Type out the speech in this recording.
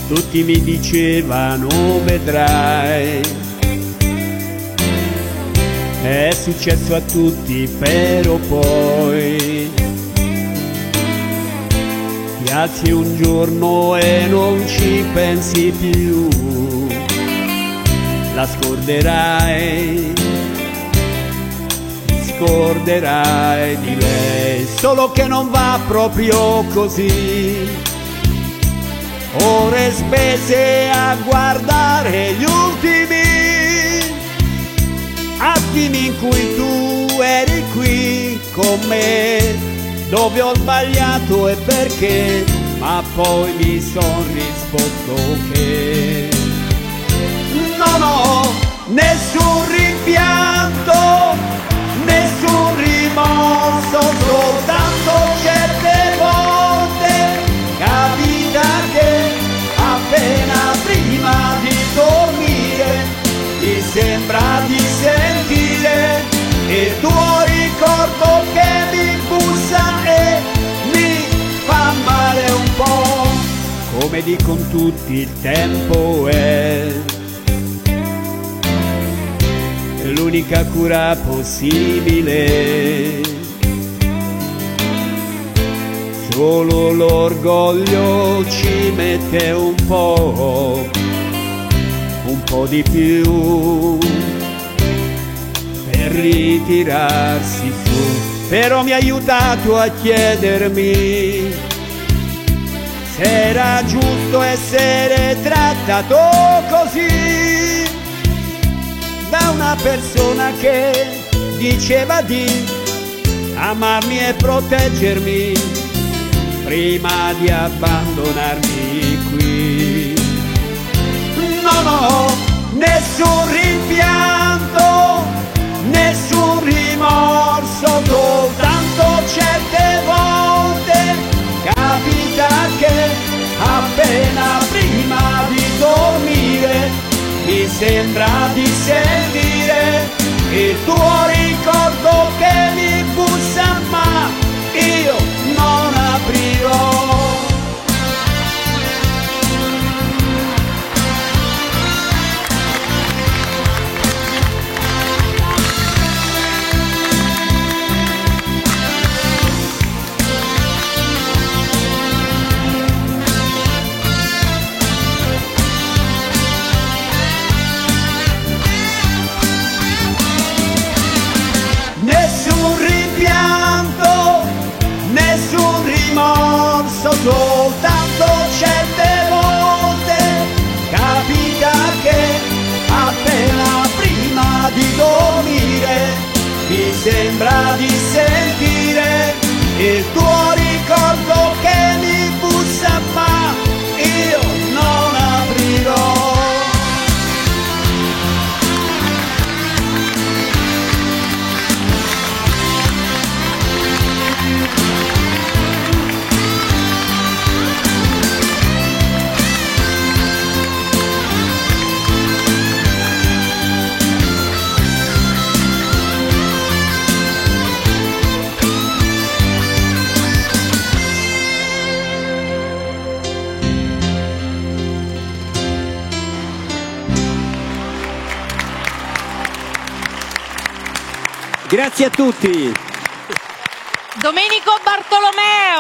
Tutti mi dicevano vedrai, è successo a tutti, però poi ti alzi un giorno e non ci pensi più, la scorderai, ti scorderai di lei, solo che non va proprio così. Ore spese a guardare gli ultimi attimi in cui tu eri qui con me, dove ho sbagliato e perché, ma poi mi son risposto che non ho nessun rimpianto, nessun rimorso, soltanto certe volte capita che appena prima di dormire mi sembra di sentire il tuo ricordo che mi bussa e mi fa male un po'. Come dicono tutti, il tempo è l'unica cura possibile. Solo l'orgoglio ci mette un po' di più per ritirarsi su, però mi ha aiutato a chiedermi se era giusto essere trattato così da una persona che diceva di amarmi e proteggermi prima di abbandonarmi qui. Non ho nessun rimpianto, nessun rimorso, soltanto certe volte capita che appena prima di dormire mi sembra di sentire il tuo ricordo che mi bussa, ma io non aprirò. Nessun rimpianto, nessun rimorso, soltanto certe volte capita che appena prima di dormire mi sembra di sentire il tuo ricordo che mi bussa, ma io non aprirò. Grazie a tutti. Domenico Bartolomeo.